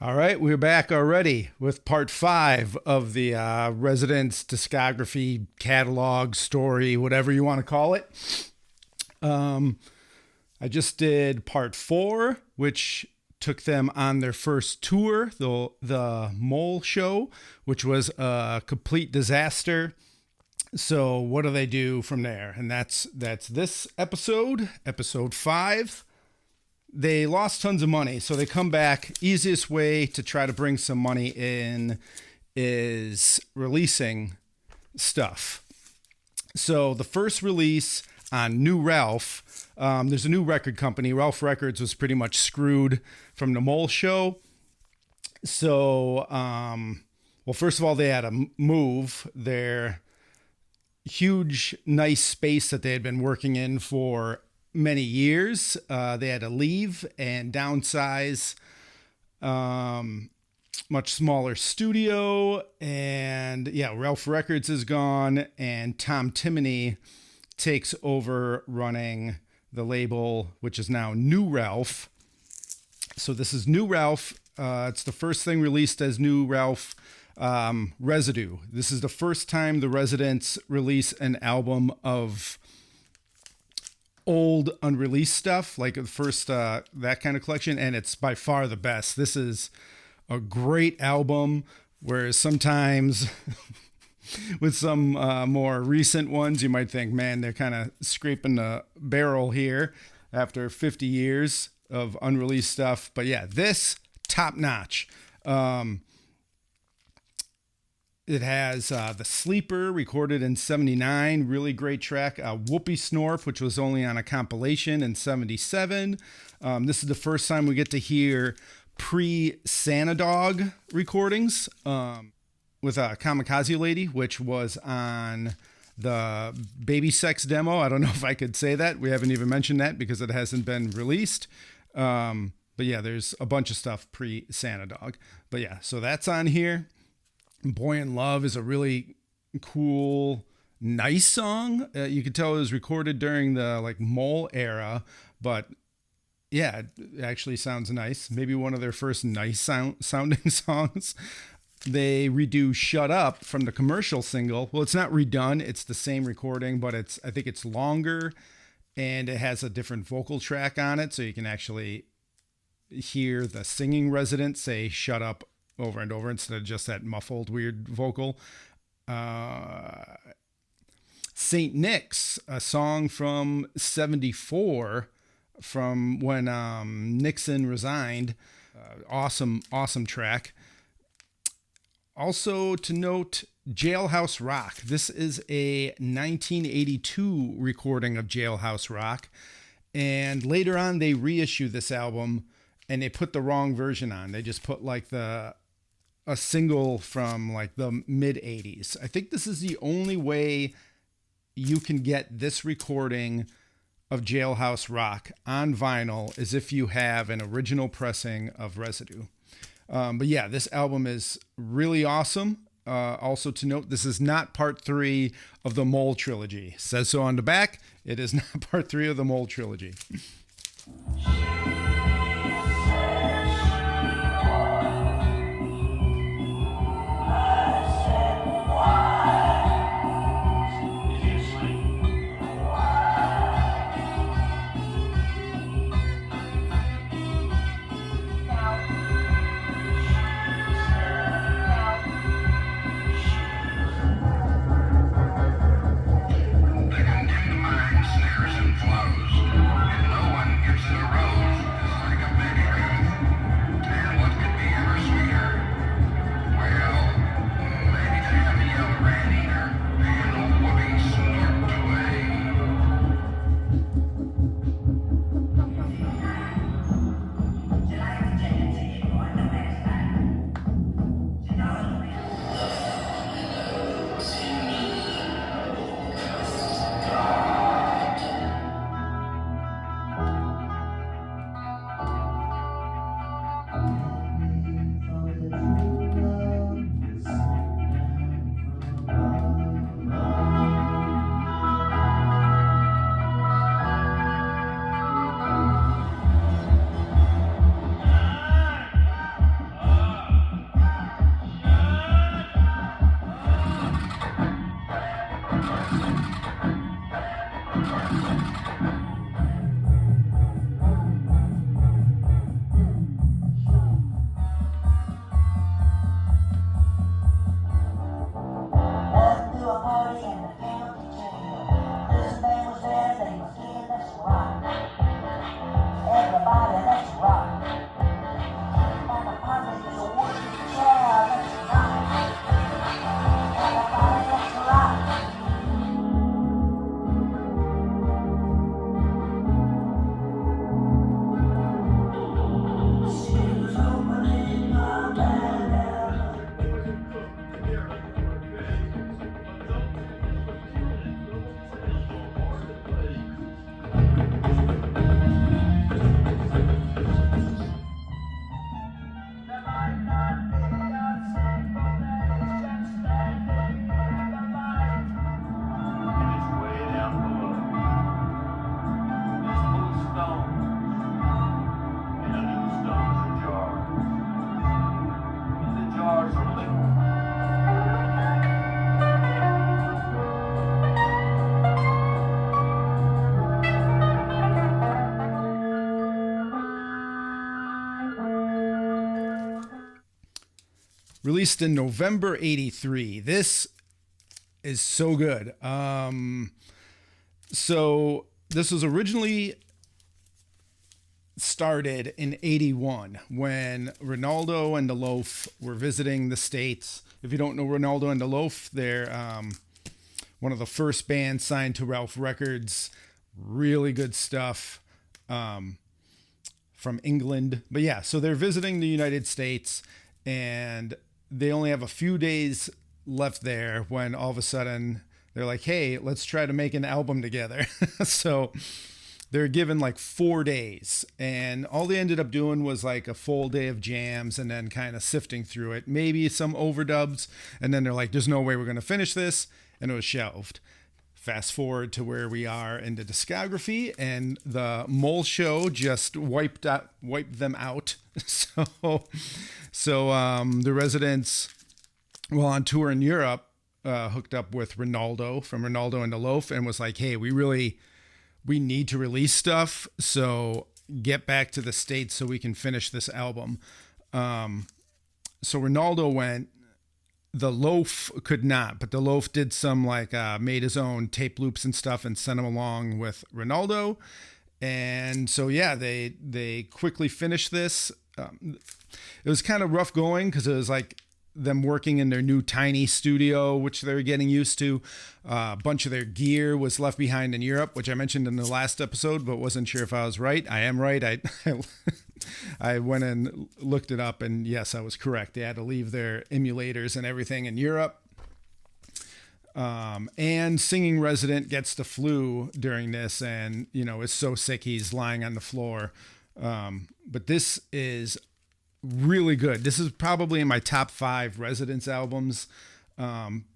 All right, we're back already with part 5 of the Residence discography catalog story, whatever you want to call it. I just did part 4, which took them on their first tour, the Moleshow, which was a complete disaster. So what do they do from there? And that's this episode 5. They lost tons of money, so they come back. Easiest way to try to bring some money in is releasing stuff. So the first release on New Ralph, there's a new record company. Ralph Records was pretty much screwed from the Moleshow. So, well, first of all, they had to move their huge, nice space that they had been working in for many years. They had to leave and downsize, much smaller studio. And yeah, Ralph Records is gone, and Tom Timoney takes over running the label, which is now New Ralph. So this is New Ralph. It's the first thing released as New Ralph, Residue. This is the first time the Residents release an album of old unreleased stuff, like the first that kind of collection, and it's by far the best. This is a great album, whereas sometimes with some more recent ones you might think, man, they're kind of scraping the barrel here after 50 years of unreleased stuff. But yeah, this top notch. It has The Sleeper, recorded in 79. Really great track. Whoopee Snorf, which was only on a compilation in 77. This is the first time we get to hear pre-Sanadog recordings with Kamikaze Lady, which was on the Baby Sex demo. I don't know if I could say that. We haven't even mentioned that because it hasn't been released. But yeah, there's a bunch of stuff pre-Sanadog. But yeah, so that's on here. Boy in Love is a really cool, nice song. You could tell it was recorded during the Mole era, but yeah, it actually sounds nice. Maybe one of their first nice sounding songs. They redo Shut Up from the commercial single. Well, it's not redone. It's the same recording, but I think it's longer, and it has a different vocal track on it. So you can actually hear the singing resident say Shut Up over and over instead of just that muffled weird vocal. Saint Nick's, a song from 74 from when Nixon resigned. Awesome track. Also to note, Jailhouse Rock. This is a 1982 recording of Jailhouse Rock, and later on they reissue this album and they put the wrong version on. They just put a single from the mid 80s. I think this is the only way you can get this recording of Jailhouse Rock on vinyl, is if you have an original pressing of Residue. But yeah, this album is really awesome. Also to note, this is not part 3 of the Mole trilogy. It says so on the back. It is not part 3 of the Mole trilogy. Snares and flows, and no one gives it a rose. released in November 83. This is so good. So this was originally started in 81 when Ronaldo and the Loaf were visiting the States. If you don't know Ronaldo and the Loaf, they're one of the first bands signed to Ralph Records. Really good stuff from England. But yeah, so they're visiting the United States and they only have a few days left there when all of a sudden they're like, hey, let's try to make an album together. So they're given like 4 days, and all they ended up doing was like a full day of jams and then kind of sifting through it, maybe some overdubs. And then they're like, there's no way we're going to finish this. And it was shelved. Fast forward to where we are in the discography, and the Moleshow just wiped them out. So the Residents, while on tour in Europe, hooked up with Ronaldo from Ronaldo and the Loaf and was like, hey, we need to release stuff, so get back to the States so we can finish this album. So Ronaldo went. The Loaf could not, but the Loaf did some made his own tape loops and stuff and sent them along with Ronaldo. And so, yeah, they quickly finished this. It was kind of rough going because it was like them working in their new tiny studio, which they were getting used to. A bunch of their gear was left behind in Europe, which I mentioned in the last episode, but wasn't sure if I was right. I am right. I went and looked it up, and yes, I was correct. They had to leave their emulators and everything in Europe. And singing resident gets the flu during this, and is so sick he's lying on the floor. But this is really good. This is probably in my top 5 Residents albums.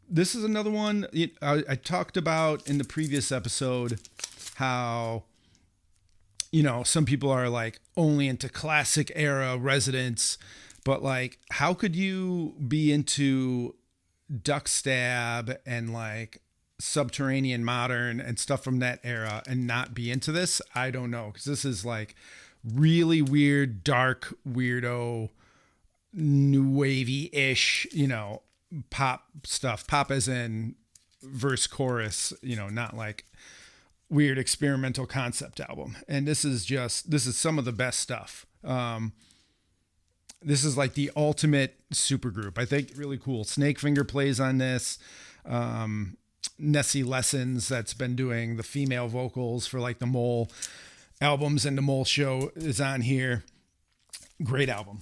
This is another one I talked about in the previous episode, how some people are like only into classic era Residents, but like how could you be into Duck Stab and like Subterranean Modern and stuff from that era and not be into this? I don't know, because this is like really weird, dark, weirdo, new wavy-ish, pop stuff. Pop as in verse, chorus, not like weird experimental concept album. And this is some of the best stuff. This is like the ultimate supergroup. I think really cool. Snakefinger plays on this. Nessie Lessons, that's been doing the female vocals for like the Mole albums, and the Moleshow is on here. Great album.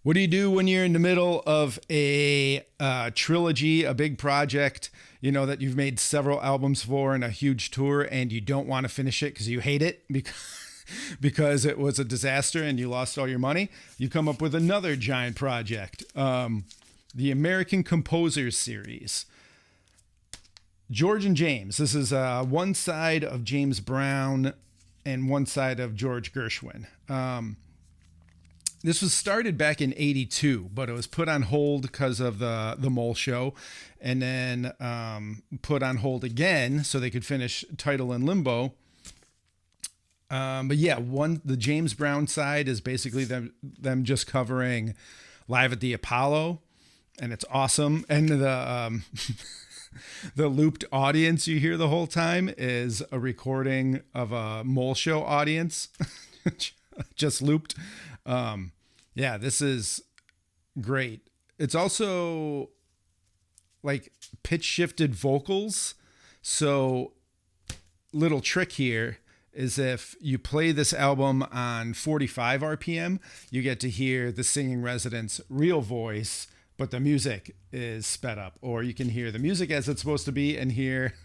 What do you do when you're in the middle of a trilogy, a big project, you know, that you've made several albums for and a huge tour, and you don't want to finish it because you hate it because it was a disaster and you lost all your money? You come up with another giant project, the American Composers Series. George and James. This is one side of James Brown and one side of George Gershwin. This was started back in '82, but it was put on hold because of the Moleshow, and then put on hold again so they could finish Title and Limbo. But yeah, the James Brown side is basically them just covering Live at the Apollo, and it's awesome. And the the looped audience you hear the whole time is a recording of a Moleshow audience, just looped. Yeah, this is great. It's also like pitch shifted vocals. So little trick here is if you play this album on 45 RPM, you get to hear the singing resident's real voice, but the music is sped up. Or you can hear the music as it's supposed to be and hear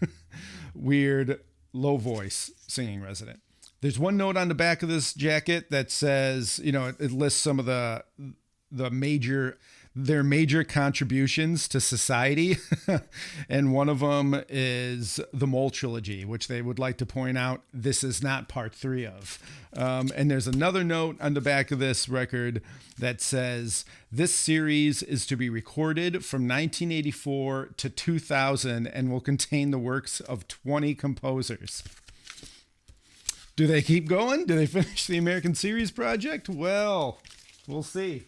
weird low voice singing resident. There's one note on the back of this jacket that says, you know, it lists some of their major contributions to society. And one of them is the Mole Trilogy, which they would like to point out this is not part 3 of. And there's another note on the back of this record that says this series is to be recorded from 1984 to 2000 and will contain the works of 20 composers. Do they keep going? Do they finish the American Series project? Well, we'll see.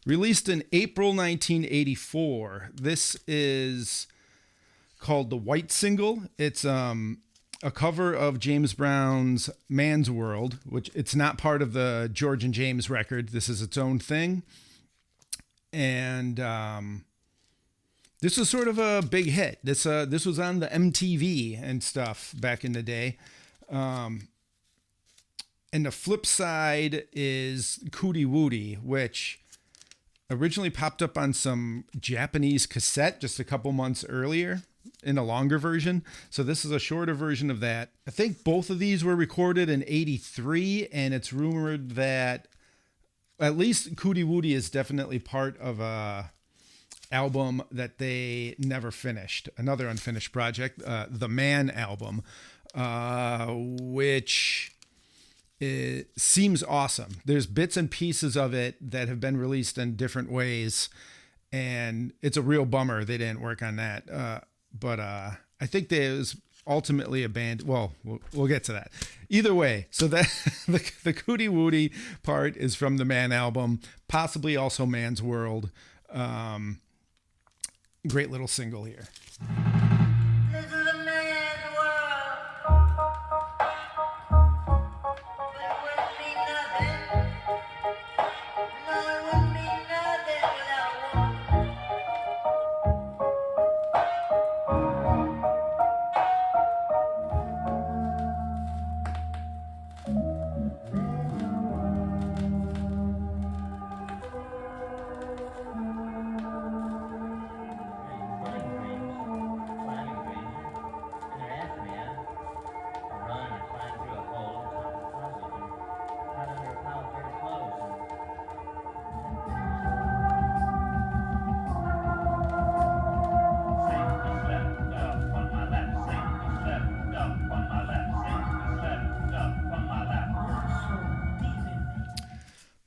Released in April 1984, this is called the White Single. It's a cover of James Brown's Man's World, which it's not part of the George and James record. This is its own thing. And this was sort of a big hit. This was on the MTV and stuff back in the day. And the flip side is Cootie Woody, which Originally popped up on some Japanese cassette just a couple months earlier in a longer version. So this is a shorter version of that. I think both of these were recorded in 83, and it's rumored that at least Cootie Woody is definitely part of a album that they never finished. Another unfinished project, the Man album, which it seems awesome. There's bits and pieces of it that have been released in different ways, and it's a real bummer they didn't work on that. But I think there was ultimately a band. Well, we'll get to that. Either way, so that the Cootie Woody part is from the Man album, possibly also Man's World. Great little single here.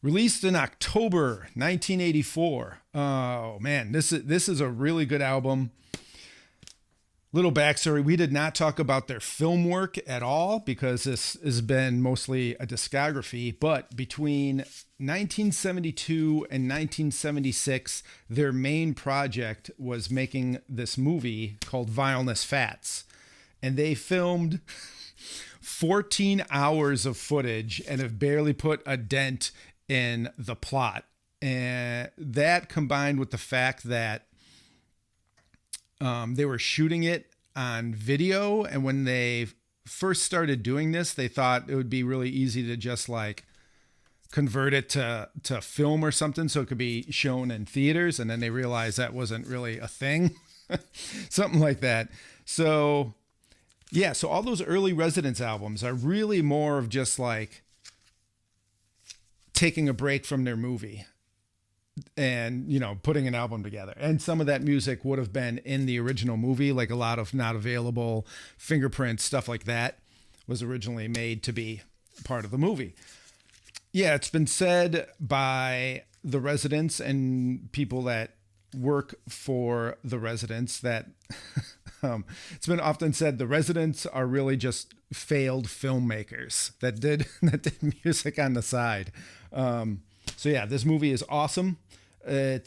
Released in October 1984. Oh man, this is a really good album. Little backstory: we did not talk about their film work at all because this has been mostly a discography. But between 1972 and 1976, their main project was making this movie called Vileness Fats, and they filmed 14 hours of footage and have barely put a dent in the plot. And that combined with the fact that they were shooting it on video, and when they first started doing this, they thought it would be really easy to just like convert it to film or something so it could be shown in theaters, and then they realized that wasn't really a thing. Something like that. So yeah, so all those early Residence albums are really more of just like taking a break from their movie and, you know, putting an album together. And some of that music would have been in the original movie, like a lot of Not Available, Fingerprints, stuff like that was originally made to be part of the movie. Yeah, it's been said by the Residents and people that work for the Residents that it's been often said the Residents are really just failed filmmakers that did music on the side. So yeah, this movie is awesome. They're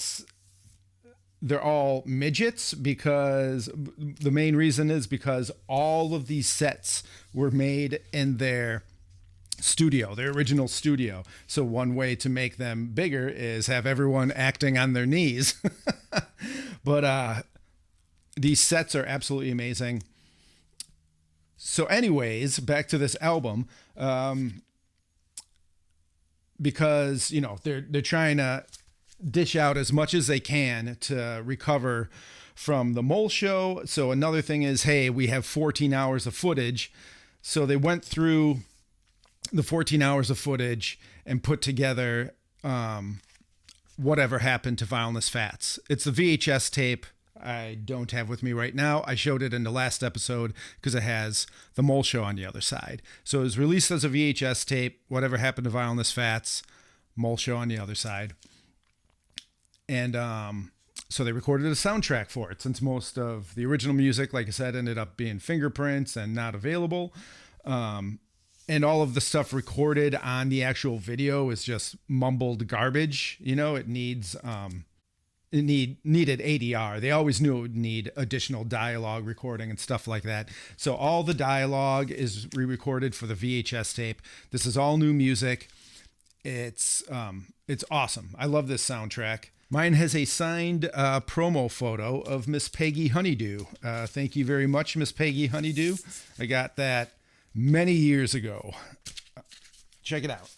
all midgets because the main reason is because all of these sets were made in their studio, their original studio. So one way to make them bigger is have everyone acting on their knees. But these sets are absolutely amazing. So anyways, back to this album, because, you know, they're trying to dish out as much as they can to recover from the Moleshow. So another thing is, hey, we have 14 hours of footage. So they went through the 14 hours of footage and put together whatever happened to Vileness Fats. It's the VHS tape I don't have with me right now. I showed it in the last episode because it has the Moleshow on the other side. So it was released as a VHS tape, whatever happened to Vileness Fats, Moleshow on the other side. And so they recorded a soundtrack for it, since most of the original music, like I said, ended up being Fingerprints and Not Available. And all of the stuff recorded on the actual video is just mumbled garbage. You know, it needs needed ADR. They always knew it would need additional dialogue recording and stuff like that. So all the dialogue is re-recorded for the VHS tape. This is all new music. It's awesome. I love this soundtrack. Mine has a signed promo photo of Miss Peggy Honeydew. Thank you very much, Miss Peggy Honeydew. I got that many years ago. Check it out.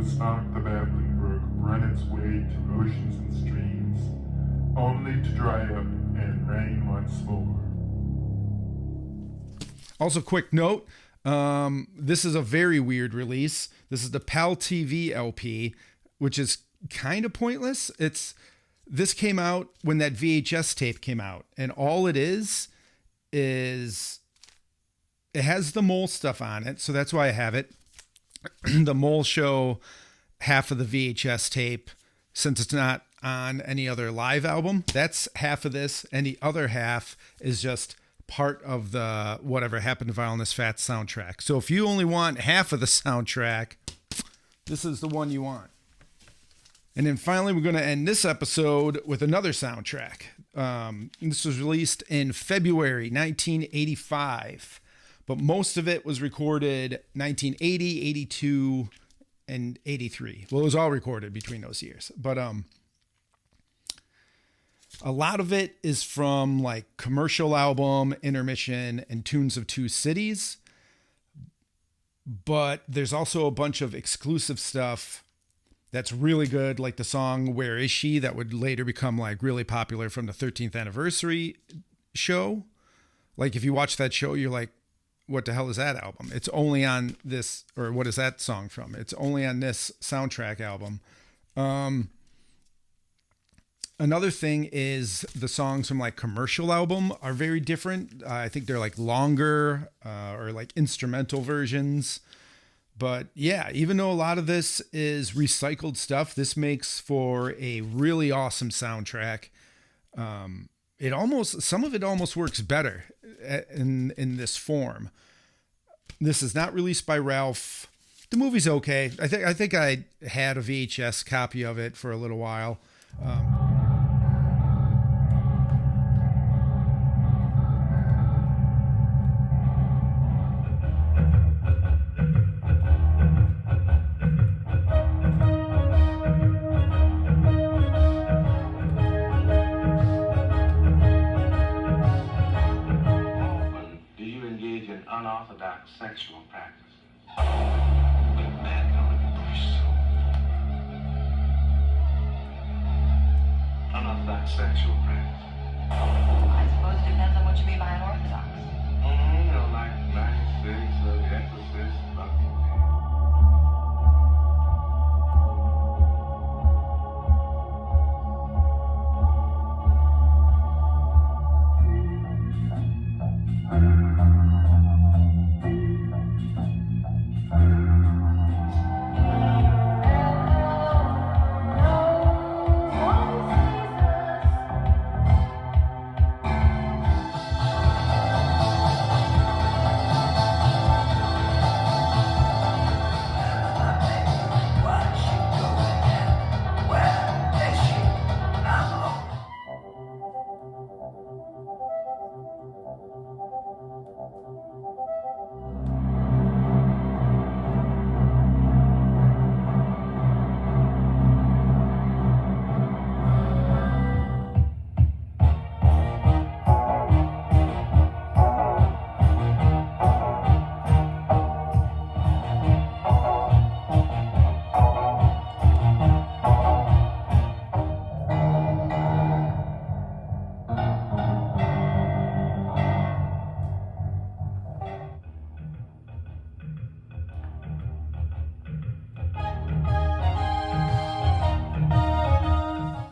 Spark the babbling brook run its way to oceans and streams, only to dry up and rain once more. Also, quick note, this is a very weird release. This is the PAL TV LP, which is kind of pointless. This came out when that VHS tape came out, and all it is it has the Mole stuff on it, so that's why I have it. The Moleshow half of the VHS tape, since it's not on any other live album, that's half of this, and the other half is just part of the Whatever Happened to Vileness Fats soundtrack. So if you only want half of the soundtrack, this is the one you want. And then finally, we're going to end this episode with another soundtrack. This was released in February 1985. But most of it was recorded 1980, 82, and 83. Well, it was all recorded between those years. But a lot of it is from like Commercial Album, Intermission, and Tunes of Two Cities. But there's also a bunch of exclusive stuff that's really good, like the song Where Is She? That would later become like really popular from the 13th anniversary show. Like if you watch that show, you're like, what the hell is that album? It's only on this, or what is that song from? It's only on this soundtrack album. Another thing is the songs from like Commercial Album are very different. I think they're like longer or like instrumental versions. But yeah, even though a lot of this is recycled stuff, this makes for a really awesome soundtrack. Some of it almost works better in this form. This is not released by Ralph. The movie's okay. I think I had a VHS copy of it for a little while. Unorthodox sexual practices. With men on pursuit. Unorthodox sexual practices. I suppose it depends on what you mean by unorthodox. Like 96, The Exorcist,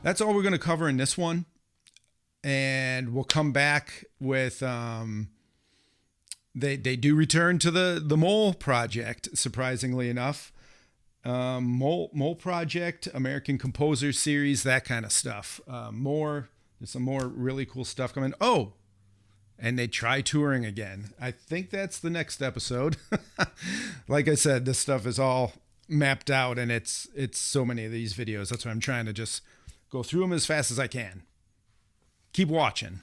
that's all we're going to cover in this one. And we'll come back with they do return to the Mole Project, surprisingly enough. Mole Project, American Composer Series, that kind of stuff. There's some more really cool stuff coming. Oh, and they try touring again. I think that's the next episode. Like I said, this stuff is all mapped out, and it's so many of these videos. That's why I'm trying to just go through them as fast as I can. Keep watching.